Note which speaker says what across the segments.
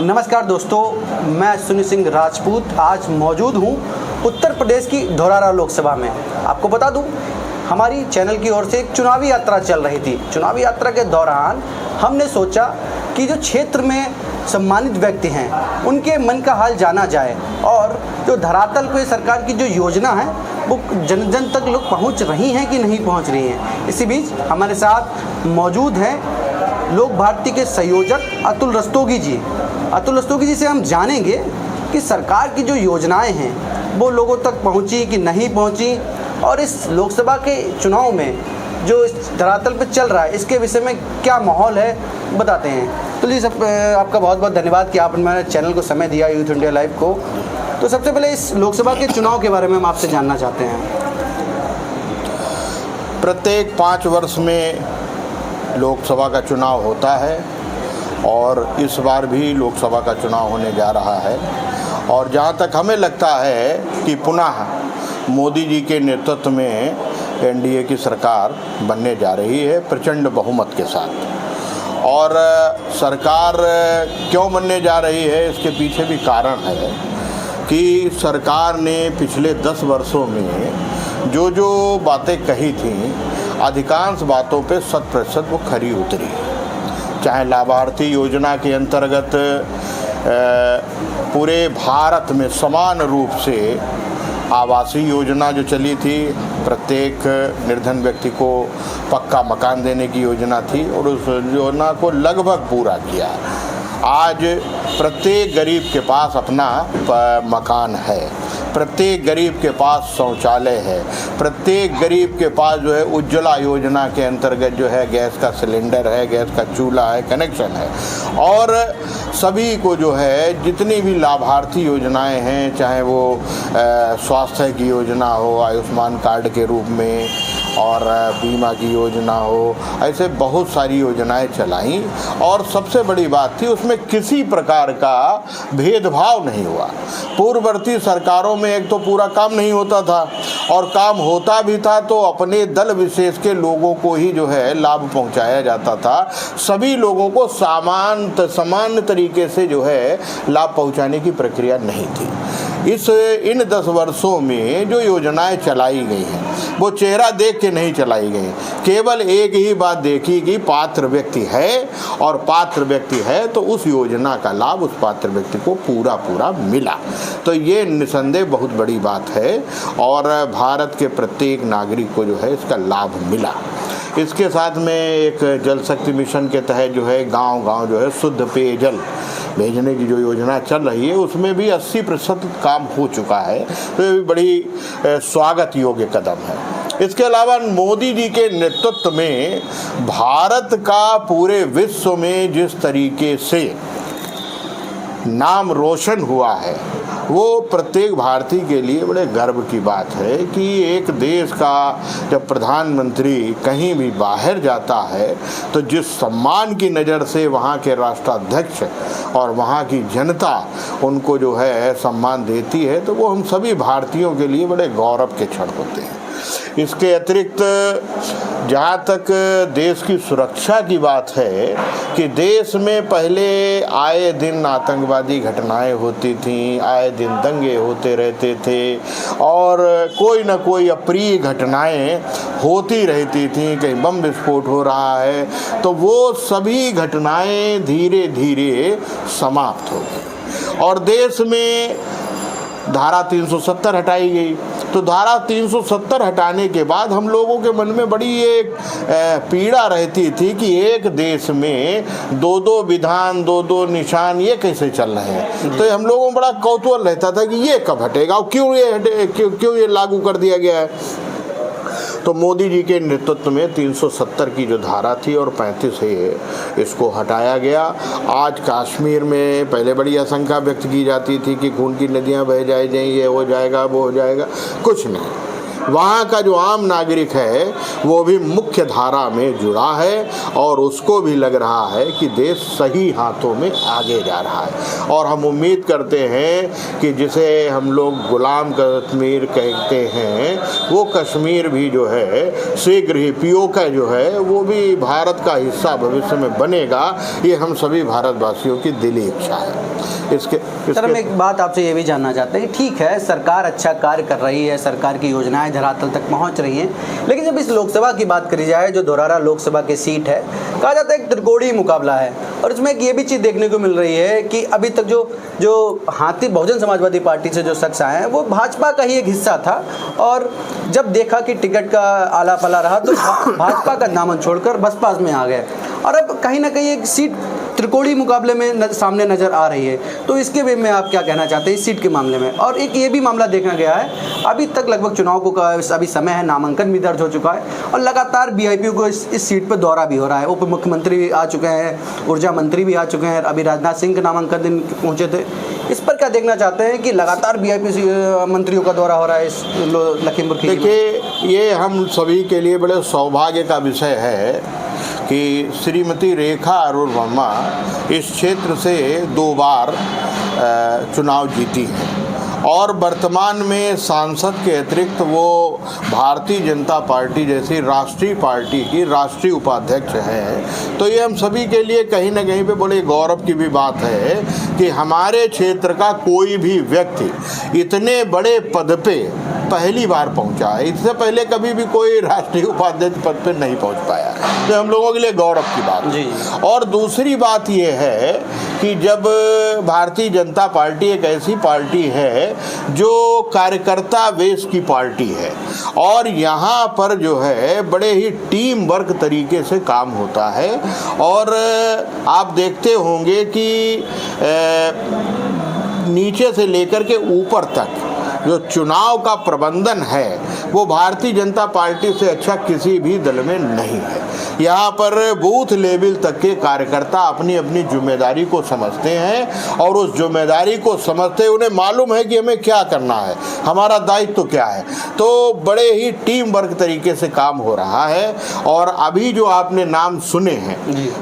Speaker 1: नमस्कार दोस्तों, मैं सुनील सिंह राजपूत आज मौजूद हूँ उत्तर प्रदेश की धौरारा लोकसभा में। आपको बता दूँ, हमारी चैनल की ओर से एक चुनावी यात्रा चल रही थी। चुनावी यात्रा के दौरान हमने सोचा कि जो क्षेत्र में सम्मानित व्यक्ति हैं उनके मन का हाल जाना जाए और जो धरातल पे सरकार की जो योजना है वो जन जन तक लोग पहुंच रही हैं कि नहीं पहुंच रही हैं। इसी बीच हमारे साथ मौजूद हैं लोक भारती के संयोजक अतुल रस्तोगी जी। अतुल रस्तोगी जी से हम जानेंगे कि सरकार की जो योजनाएं हैं वो लोगों तक पहुंची कि नहीं पहुंची, और इस लोकसभा के चुनाव में जो इस धरातल पर चल रहा है इसके विषय में क्या माहौल है बताते हैं। तो जी सब आपका बहुत बहुत धन्यवाद कि आपने मेरे चैनल को समय दिया, यूथ इंडिया लाइव को। तो सबसे पहले इस लोकसभा के चुनाव के बारे में हम आपसे जानना चाहते हैं।
Speaker 2: प्रत्येक 5 वर्ष में लोकसभा का चुनाव होता है और इस बार भी लोकसभा का चुनाव होने जा रहा है। और जहाँ तक हमें लगता है कि पुनः मोदी जी के नेतृत्व में एनडीए की सरकार बनने जा रही है प्रचंड बहुमत के साथ। और सरकार क्यों बनने जा रही है, इसके पीछे भी कारण है कि सरकार ने पिछले 10 वर्षों में जो जो बातें कही थीं, अधिकांश बातों पे 100% वो खरी उतरी। चाहे लाभार्थी योजना के अंतर्गत पूरे भारत में समान रूप से आवासीय योजना जो चली थी, प्रत्येक निर्धन व्यक्ति को पक्का मकान देने की योजना थी और उस योजना को लगभग पूरा किया। आज प्रत्येक गरीब के पास अपना मकान है, प्रत्येक गरीब के पास शौचालय है, प्रत्येक गरीब के पास जो है उज्ज्वला योजना के अंतर्गत जो है गैस का सिलेंडर है, गैस का चूल्हा है, कनेक्शन है। और सभी को जो है जितनी भी लाभार्थी योजनाएं हैं, चाहे वो स्वास्थ्य की योजना हो आयुष्मान कार्ड के रूप में और बीमा की योजना हो, ऐसे बहुत सारी योजनाएं चलाई। और सबसे बड़ी बात थी उसमें किसी प्रकार का भेदभाव नहीं हुआ। पूर्ववर्ती सरकारों में एक तो पूरा काम नहीं होता था और काम होता भी था तो अपने दल विशेष के लोगों को ही जो है लाभ पहुंचाया जाता था। सभी लोगों को समान तरीके से जो है लाभ पहुंचाने की प्रक्रिया नहीं थी। इन 10 वर्षों में जो योजनाएं चलाई गई हैं वो चेहरा देख के नहीं चलाई गई, केवल एक ही बात देखी कि पात्र व्यक्ति है और पात्र व्यक्ति है तो उस योजना का लाभ उस पात्र व्यक्ति को पूरा मिला। तो ये निसंदेह बहुत बड़ी बात है और भारत के प्रत्येक नागरिक को जो है इसका लाभ मिला। इसके साथ में एक जल शक्ति मिशन के तहत जो है गांव-गांव जो है शुद्ध पेयजल भेजने की जो योजना चल रही है उसमें भी 80% काम हो चुका है। तो ये भी बड़ी स्वागत योग्य कदम है। इसके अलावा मोदी जी के नेतृत्व में भारत का पूरे विश्व में जिस तरीके से नाम रोशन हुआ है वो प्रत्येक भारतीय के लिए बड़े गर्व की बात है कि एक देश का जब प्रधानमंत्री कहीं भी बाहर जाता है तो जिस सम्मान की नज़र से वहाँ के राष्ट्राध्यक्ष और वहाँ की जनता उनको जो है सम्मान देती है तो वो हम सभी भारतीयों के लिए बड़े गौरव के क्षण होते हैं। इसके अतिरिक्त जहाँ तक देश की सुरक्षा की बात है कि देश में पहले आए दिन आतंकवादी घटनाएं होती थीं, आए दिन दंगे होते रहते थे और कोई न कोई अप्रिय घटनाएं होती रहती थीं, कहीं बम विस्फोट हो रहा है, तो वो सभी घटनाएं धीरे धीरे समाप्त हो गई और देश में धारा 370 हटाई गई। तो धारा 370 हटाने के बाद हम लोगों के मन में बड़ी एक पीड़ा रहती थी कि एक देश में 2-2 विधान 2-2 निशान ये कैसे चल रहे हैं। तो हम लोगों में बड़ा कौतूहल रहता था कि ये कब हटेगा और क्यों ये लागू कर दिया गया है। तो मोदी जी के नेतृत्व में 370 की जो धारा थी और 35 से इसको हटाया गया। आज कश्मीर में पहले बड़ी आशंका व्यक्त की जाती थी कि खून की नदियां बह जाएंगी, ये हो जाएगा वो हो जाएगा, कुछ नहीं। वहाँ का जो आम नागरिक है वो भी मुख्य धारा में जुड़ा है और उसको भी लग रहा है कि देश सही हाथों में आगे जा रहा है। और हम उम्मीद करते हैं कि जिसे हम लोग गुलाम कश्मीर कहते हैं, वो कश्मीर भी जो है शीघ्र ही POK जो है वो भी भारत का हिस्सा भविष्य में बनेगा। ये हम सभी भारतवासियों की दिली इच्छा है।
Speaker 1: सर, हम एक बात आपसे ये भी जानना चाहते हैं, ठीक है सरकार अच्छा कार्य कर रही है, सरकार की योजनाएं धरातल तक पहुंच रही हैं, लेकिन जब इस लोकसभा की बात करी जाए, जो धौरारा लोकसभा की सीट है, कहा जाता है एक त्रिकोणीय मुकाबला है। और इसमें एक ये भी चीज़ देखने को मिल रही है कि अभी तक जो हाथी बहुजन समाजवादी पार्टी से जो शख्स आए हैं वो भाजपा का ही एक हिस्सा था, और जब देखा कि टिकट का आला पला रहा तो भाजपा का दामन छोड़कर बसपा में आ गए। और अब कहीं ना कहीं एक सीट त्रिकोणीय मुकाबले में सामने नजर आ रही है, तो इसके वे में आप क्या कहना चाहते हैं इस सीट के मामले में? और एक ये भी मामला देखा गया है, अभी तक लगभग चुनाव को अभी समय है, नामांकन भी दर्ज हो चुका है और लगातार वीआईपी को इस सीट पर दौरा भी हो रहा है। उप मुख्यमंत्री भी आ चुके हैं, ऊर्जा मंत्री भी आ चुके हैं, अभी राजनाथ सिंह के नामांकन दिन पहुंचे थे। इस पर क्या देखना चाहते हैं कि लगातार वीआईपी मंत्रियों का दौरा हो रहा है इस लखीमपुर खीरी में?
Speaker 2: देखिए, ये हम सभी के लिए बड़े सौभाग्य का विषय है कि श्रीमती रेखा अरुण वर्मा इस क्षेत्र से 2 बार चुनाव जीती हैं और वर्तमान में सांसद के अतिरिक्त वो भारतीय जनता पार्टी जैसी राष्ट्रीय पार्टी की राष्ट्रीय उपाध्यक्ष हैं। तो ये हम सभी के लिए कहीं ना कहीं पे बड़े गौरव की भी बात है कि हमारे क्षेत्र का कोई भी व्यक्ति इतने बड़े पद पे पहली बार पहुंचा है। इससे पहले कभी भी कोई राष्ट्रीय उपाध्यक्ष पद पे नहीं पहुंच पाया, तो हम लोगों के लिए गौरव की बात
Speaker 1: जी।
Speaker 2: और दूसरी बात ये है कि जब भारतीय जनता पार्टी एक ऐसी पार्टी है जो कार्यकर्ता बेस की पार्टी है और यहाँ पर जो है बड़े ही टीम वर्क तरीके से काम होता है, और आप देखते होंगे कि नीचे से लेकर के ऊपर तक जो चुनाव का प्रबंधन है वो भारतीय जनता पार्टी से अच्छा किसी भी दल में नहीं है। यहाँ पर बूथ लेवल तक के कार्यकर्ता अपनी अपनी जिम्मेदारी को समझते हैं और उस जिम्मेदारी को समझते उन्हें मालूम है कि हमें क्या करना है, हमारा दायित्व तो क्या है। तो बड़े ही टीम वर्क तरीके से काम हो रहा है। और अभी जो आपने नाम सुने हैं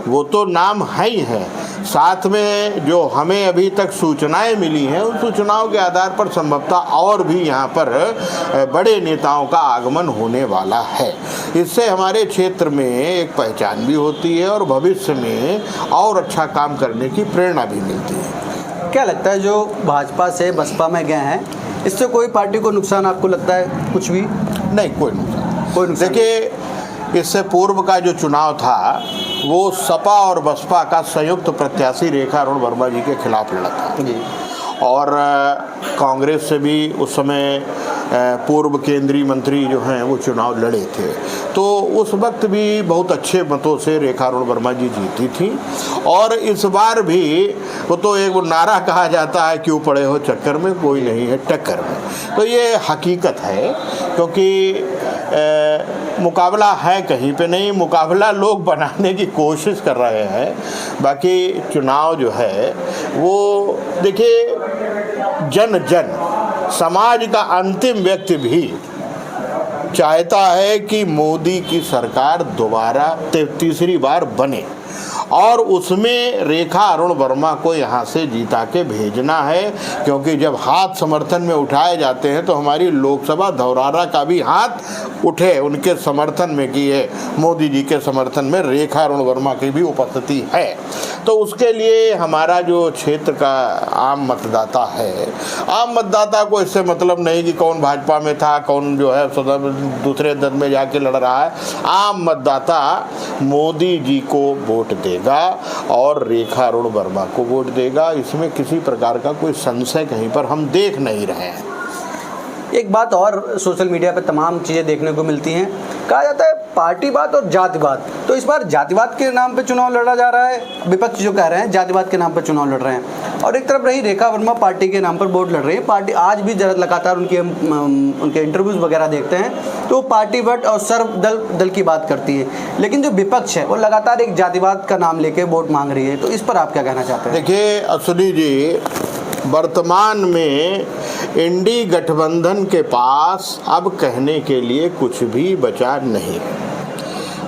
Speaker 2: वो तो नाम है ही है, साथ में जो हमें अभी तक सूचनाएं मिली हैं उन सूचनाओं के आधार पर संभवतः और भी यहाँ पर बड़े नेताओं का आगमन होने वाला है। इससे हमारे क्षेत्र में एक पहचान भी होती है और भविष्य में और अच्छा काम करने की प्रेरणा भी मिलती है।
Speaker 1: क्या लगता है जो भाजपा से बसपा में गए हैं इससे कोई पार्टी को नुकसान आपको लगता है? कुछ भी नहीं,
Speaker 2: कोई नुकसान। देखिए, इससे पूर्व का जो चुनाव था वो सपा और बसपा का संयुक्त प्रत्याशी रेखा अरुण वर्मा जी के खिलाफ लड़ा था और कांग्रेस से भी उस समय पूर्व केंद्रीय मंत्री जो हैं वो चुनाव लड़े थे। तो उस वक्त भी बहुत अच्छे मतों से रेखा अरुण वर्मा जी जीती थी और इस बार भी वो तो एक वो नारा कहा जाता है क्यों पड़े हो चक्कर में, कोई नहीं है टक्कर में। तो ये हकीकत है क्योंकि मुकाबला है कहीं पे नहीं, मुकाबला लोग बनाने की कोशिश कर रहे हैं। बाकी चुनाव जो है वो देखिए जन समाज का अंतिम व्यक्ति भी चाहता है कि मोदी की सरकार दोबारा तीसरी बार बने और उसमें रेखा अरुण वर्मा को यहाँ से जीता के भेजना है, क्योंकि जब हाथ समर्थन में उठाए जाते हैं तो हमारी लोकसभा धौरारा का भी हाथ उठे उनके समर्थन में की है, मोदी जी के समर्थन में रेखा अरुण वर्मा की भी उपस्थिति है। तो उसके लिए हमारा जो क्षेत्र का आम मतदाता है, आम मतदाता को इससे मतलब नहीं कि कौन भाजपा में था कौन जो है दूसरे दल में जाके लड़ रहा है। आम मतदाता मोदी जी को वोट देगा और रेखा अरुण वर्मा को वोट देगा, इसमें किसी प्रकार का कोई संशय कहीं पर हम देख नहीं रहे हैं।
Speaker 1: एक बात और सोशल मीडिया पर तमाम चीज़ें देखने को मिलती हैं, कहा जाता है पार्टीवाद और जातिवाद। तो इस बार जातिवाद के नाम पे चुनाव लड़ा जा रहा है, विपक्ष जो कह रहे हैं जातिवाद के नाम पर चुनाव लड़ रहे हैं, और एक तरफ रही रेखा वर्मा पार्टी के नाम पर वोट लड़ रही है। पार्टी आज भी लगातार उनके इंटरव्यूज़ वगैरह देखते हैं तो पार्टी वट और सर्वदल की बात करती है, लेकिन जो विपक्ष है वो लगातार एक जातिवाद का नाम लेके वोट मांग रही है। तो इस पर आप क्या कहना चाहते हैं?
Speaker 2: देखिए अश्विनी जी, वर्तमान में इंडी गठबंधन के पास अब कहने के लिए कुछ भी बचा नहीं।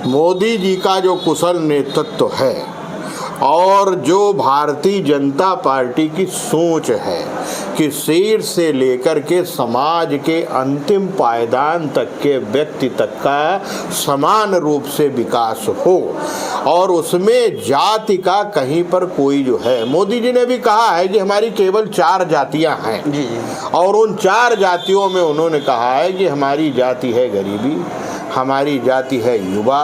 Speaker 2: मोदी जी का जो कुशल नेतृत्व है और जो भारतीय जनता पार्टी की सोच है कि शीर्ष से लेकर के समाज के अंतिम पायदान तक के व्यक्ति तक का समान रूप से विकास हो और उसमें जाति का कहीं पर कोई जो है, मोदी जी ने भी कहा है कि हमारी केवल 4 जातियां हैं
Speaker 1: जी।
Speaker 2: और उन 4 जातियों में उन्होंने कहा है कि हमारी जाति है गरीबी, हमारी जाति है युवा,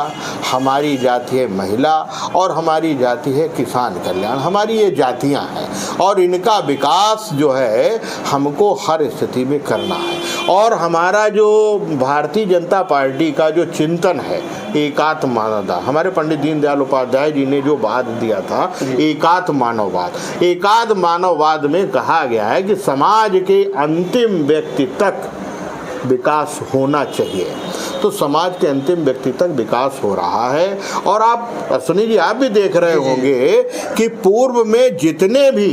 Speaker 2: हमारी जाति है महिला और हमारी जाति है किसान कल्याण। हमारी ये जातियां हैं और इनका विकास जो है हमको हर स्थिति में करना है। और हमारा जो भारतीय जनता पार्टी का जो चिंतन है एकात्म मानवता, हमारे पंडित दीनदयाल उपाध्याय जी ने जो बात दिया था एकात्म मानववाद, एकात्म मानववाद में कहा गया है कि समाज के अंतिम व्यक्ति तक विकास होना चाहिए। तो समाज के अंतिम व्यक्ति तक विकास हो रहा है। और आप सुनी जी, आप भी देख रहे होंगे कि पूर्व में जितने भी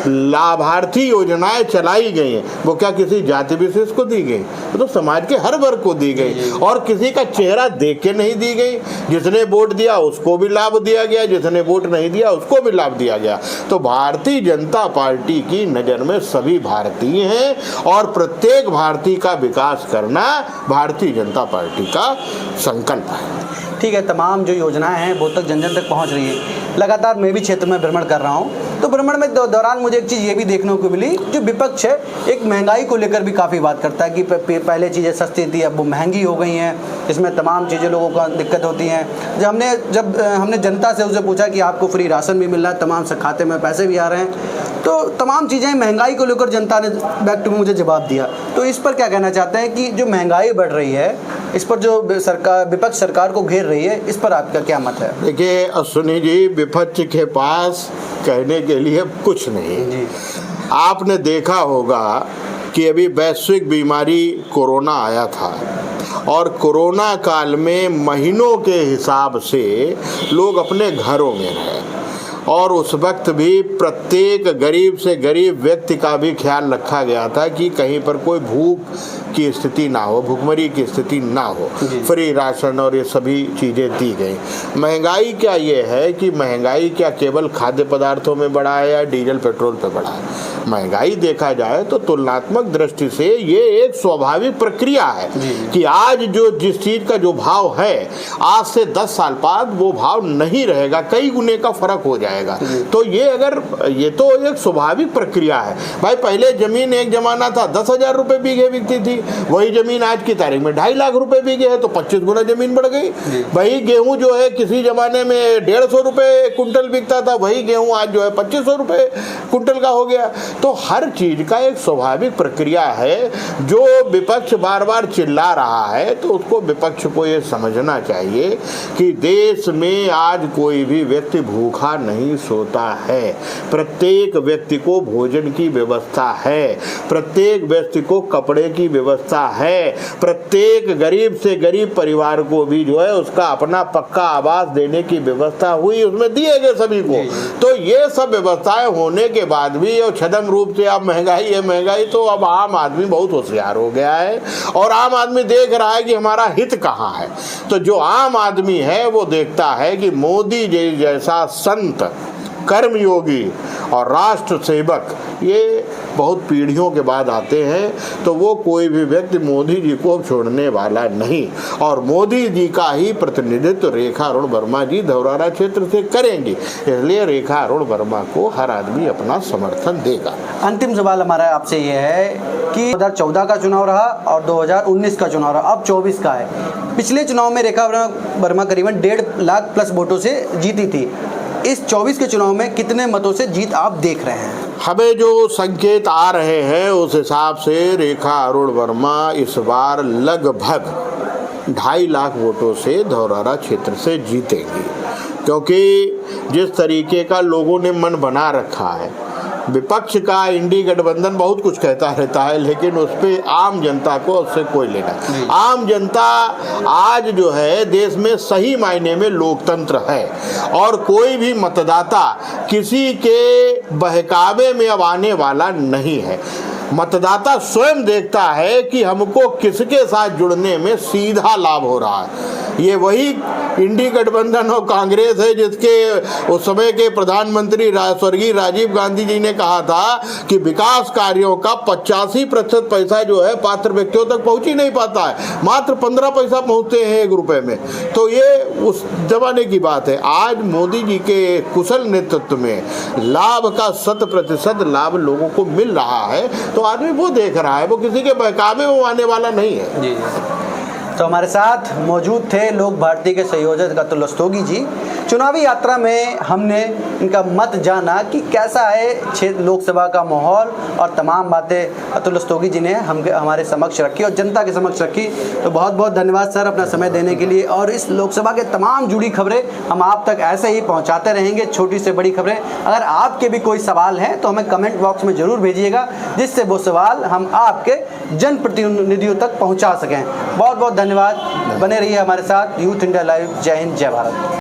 Speaker 2: लाभार्थी योजनाएं चलाई गई हैं वो क्या किसी जाति विशेष को दी गई? तो समाज के हर वर्ग को दी गई और किसी का चेहरा देख के नहीं दी गई। जिसने वोट दिया उसको भी लाभ दिया गया, जिसने वोट नहीं दिया उसको भी लाभ दिया गया। तो भारतीय जनता पार्टी की नज़र में सभी भारतीय हैं और प्रत्येक भारतीय का विकास करना भारतीय जनता पार्टी का संकल्प है।
Speaker 1: ठीक है, तमाम जो योजनाएं हैं वो तक जन जन तक पहुंच रही है। लगातार मैं भी क्षेत्र में भ्रमण कर रहा हूं, तो भ्रमण में दौरान मुझे एक चीज़ ये भी देखने को मिली, जो विपक्ष है एक महंगाई को लेकर भी काफ़ी बात करता है कि पहले चीज़ें सस्ती थी अब वो महंगी हो गई हैं, इसमें तमाम चीज़ें लोगों को दिक्कत होती हैं। जब हमने जनता से उसे पूछा कि आपको फ्री राशन भी मिल रहा है, तमाम से खाते में पैसे भी आ रहे हैं, तो तमाम चीज़ें महंगाई को लेकर जनता ने बैक टू मुझे जवाब दिया। तो इस पर क्या कहना चाहते हैं कि जो महंगाई बढ़ रही है इस पर जो विपक्ष सरकार को घेर रही है, इस पर आपका क्या मत है?
Speaker 2: देखिए अश्विनी जी, विपक्ष के पास कहने के लिए कुछ नहीं जी। आपने देखा होगा कि अभी वैश्विक बीमारी कोरोना आया था और कोरोना काल में महीनों के हिसाब से लोग अपने घरों में रहे और उस वक्त भी प्रत्येक गरीब से गरीब व्यक्ति का भी ख्याल रखा गया था कि कहीं पर कोई भूख की स्थिति ना हो, भुखमरी की स्थिति ना हो। फ्री राशन और ये सभी चीज़ें दी गई। महंगाई क्या ये है कि महंगाई क्या केवल खाद्य पदार्थों में बढ़ा है या डीजल पेट्रोल पे बढ़ा है? महंगाई देखा जाए तो तुलनात्मक दृष्टि से ये एक स्वाभाविक प्रक्रिया है कि आज जो जिस चीज़ का जो भाव है आज से 10 साल बाद वो भाव नहीं रहेगा, कई गुने का फर्क हो जाएगा। तो ये तो एक स्वाभाविक प्रक्रिया है भाई। पहले जमीन एक जमाना था 10,000 रुपए बीघे बिकती थी, वही जमीन आज की तारीख में 2.5 लाख रुपए बीघे है, तो 25 गुना जमीन बढ़ गई। वही गेहूं जो है किसी जमाने में 150 रुपए कुंटल बिकता था, वही गेहूं आज जो है 2500 रुपए कुंटल का हो गया। तो हर चीज का एक स्वाभाविक प्रक्रिया है। जो विपक्ष बार बार चिल्ला रहा है तो उसको विपक्ष को ये समझना चाहिए कि देश में आज कोई भी व्यक्ति भूखा नहीं सोता है। प्रत्येक व्यक्ति को भोजन की व्यवस्था है, प्रत्येक व्यक्ति को कपड़े की व्यवस्था है, प्रत्येक गरीब से गरीब परिवार को भी जो है उसका अपना पक्का आवास देने की व्यवस्था हुई, उसमें दिए गए सभी को। तो ये सब व्यवस्थाएं होने के बाद भी और छदम रूप से अब महंगाई है महंगाई, तो अब आम आदमी बहुत होशियार हो गया है और आम आदमी देख रहा है कि हमारा हित कहाँ है। तो जो आम आदमी है वो देखता है कि मोदी जी जैसा संत, कर्मयोगी और राष्ट्र सेवक ये बहुत पीढ़ियों के बाद आते हैं, तो वो कोई भी व्यक्ति मोदी जी को छोड़ने वाला नहीं। और मोदी जी का ही प्रतिनिधित्व रेखा अरुण वर्मा जी धौरारा क्षेत्र से करेंगी, इसलिए रेखा अरुण वर्मा को हर आदमी अपना समर्थन देगा।
Speaker 1: अंतिम सवाल हमारा आपसे ये है कि 2014 का चुनाव रहा और 2019 का चुनाव रहा, अब 24 का है। पिछले चुनाव में रेखा वर्मा करीबन 1.5 लाख प्लस वोटों से जीती थी। इस 24 के चुनाव में कितने मतों से जीत आप देख रहे हैं?
Speaker 2: हमें जो संकेत आ रहे हैं उस हिसाब से रेखा अरुण वर्मा इस बार लगभग 2.5 लाख वोटों से धौरारा क्षेत्र से जीतेंगी, क्योंकि जिस तरीके का लोगों ने मन बना रखा है, विपक्ष का इंडी गठबंधन बहुत कुछ कहता रहता है लेकिन उस पर आम जनता को उससे कोई लेना। आम जनता आज जो है देश में सही मायने में लोकतंत्र है और कोई भी मतदाता किसी के बहकावे में अब आने वाला नहीं है। मतदाता स्वयं देखता है कि हमको किसके साथ जुड़ने में सीधा लाभ हो रहा है। ये वही इंडी गठबंधन और कांग्रेस है जिसके उस समय के प्रधानमंत्री स्वर्गीय राजीव गांधी जी ने कहा था कि विकास कार्यों का 85% पैसा जो है पात्र व्यक्तियों तक पहुंच ही नहीं पाता है, मात्र 15 पैसा पहुंचते हैं 1 रुपए में। तो ये उस जमाने की बात है। आज मोदी जी के कुशल नेतृत्व में लाभ का 100% लाभ लोगों को मिल रहा है, तो आदमी वो देख रहा है, वो किसी के बहकावे में आने वाला नहीं है।
Speaker 1: जी। तो हमारे साथ मौजूद थे लोक भारती के संयोजक अतुल रस्तोगी जी। चुनावी यात्रा में हमने इनका मत जाना कि कैसा है क्षेत्र लोकसभा का माहौल, और तमाम बातें अतुल रस्तोगी जी ने हमारे समक्ष रखी और जनता के समक्ष रखी। तो बहुत बहुत धन्यवाद सर अपना समय देने के लिए, और इस लोकसभा के तमाम जुड़ी खबरें हम आप तक ऐसे ही पहुंचाते रहेंगे, छोटी से बड़ी खबरें। अगर आपके भी कोई सवाल हैं तो हमें कमेंट बॉक्स में ज़रूर भेजिएगा, जिससे वो सवाल हम आपके जनप्रतिनिधियों तक पहुँचा सकें। बहुत बहुत धन्यवाद। बने रहिए हमारे साथ यूथ इंडिया लाइव। जय हिंद, जय भारत।